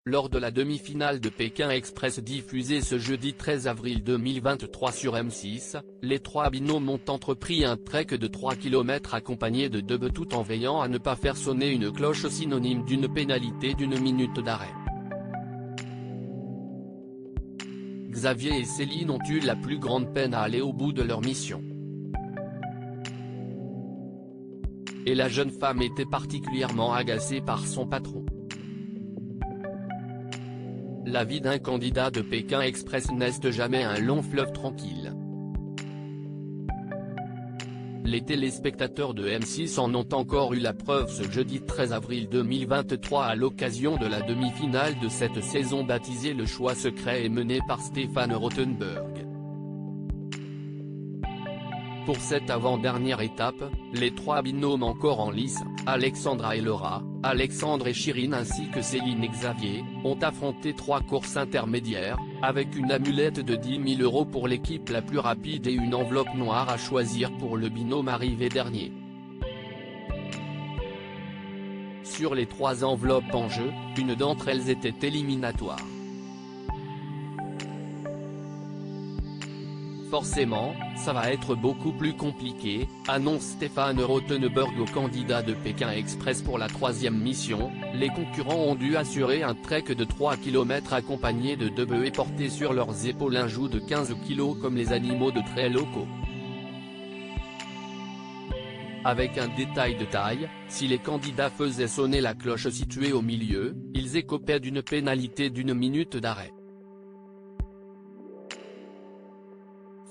lors de la demi-finale de Pékin Express diffusée ce jeudi 13 avril 2023 sur M6, les trois binômes ont entrepris un trek de 3 km accompagné de deux bœufs tout en veillant à ne pas faire sonner une cloche synonyme d'une pénalité d'1 minute d'arrêt. Xavier et Céline ont eu la plus grande peine à aller au bout de leur mission. Et la jeune femme était particulièrement agacée par son patron. La vie d'un candidat de Pékin Express n'est jamais un long fleuve tranquille. Les téléspectateurs de M6 en ont encore eu la preuve ce jeudi 13 avril 2023 à l'occasion de la demi-finale de cette saison baptisée Le Choix Secret et menée par Stéphane Rothenberg. Pour cette avant-dernière étape, les trois binômes encore en lice, Alexandra et Laura, Alexandre et Chirine ainsi que Céline et Xavier, ont affronté 3 courses intermédiaires, avec une amulette de 10 000 € pour l'équipe la plus rapide et une enveloppe noire à choisir pour le binôme arrivé dernier. Sur les 3 enveloppes en jeu, une d'entre elles était éliminatoire. Forcément, ça va être beaucoup plus compliqué, annonce Stéphane Rothenberg au candidat de Pékin Express pour la 3e mission. Les concurrents ont dû assurer un trek de 3 km accompagné de 2 bœufs et porter sur leurs épaules un joug de 15 kg comme les animaux de trait locaux. Avec un détail de taille, si les candidats faisaient sonner la cloche située au milieu, ils écopaient d'une pénalité d'1 minute d'arrêt.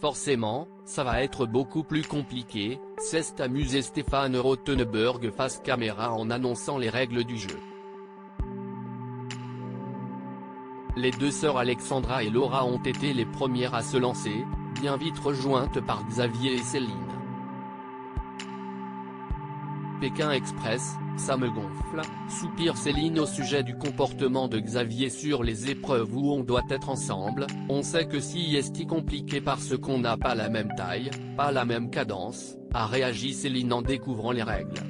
Forcément, ça va être beaucoup plus compliqué, s'est amusé Stéphane Rothenberg face caméra en annonçant les règles du jeu. Les deux sœurs Alexandra et Laura ont été les premières à se lancer, bien vite rejointes par Xavier et Céline. Pékin Express, ça me gonfle, soupire Céline au sujet du comportement de Xavier sur les épreuves où on doit être ensemble. On sait que si est compliqué parce qu'on n'a pas la même taille, pas la même cadence, a réagi Céline en découvrant les règles.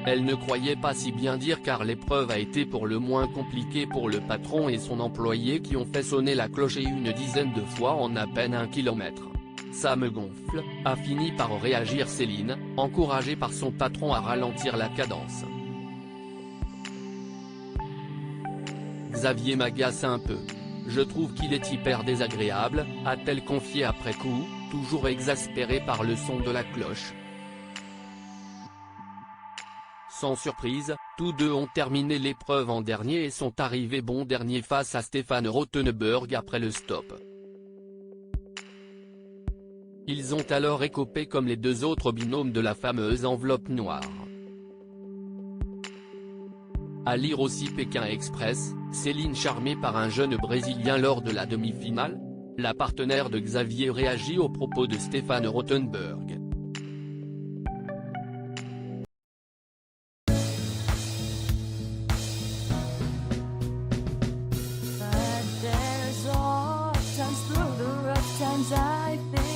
Elle ne croyait pas si bien dire car l'épreuve a été pour le moins compliquée pour le patron et son employé qui ont fait sonner la cloche une dizaine de fois en à peine 1 kilomètre. Ça me gonfle, a fini par réagir Céline, encouragée par son patron à ralentir la cadence. Xavier m'agace un peu. Je trouve qu'il est hyper désagréable, a-t-elle confié après coup, toujours exaspérée par le son de la cloche. Sans surprise, tous deux ont terminé l'épreuve en dernier et sont arrivés bon dernier face à Stéphane Rothenberg après le stop. Ils ont alors écopé comme les 2 autres binômes de la fameuse enveloppe noire. À lire aussi Pékin Express, Céline charmée par un jeune Brésilien lors de la demi-finale. La partenaire de Xavier réagit aux propos de Stéphane Rothenberg. But there's all times through the rough times I think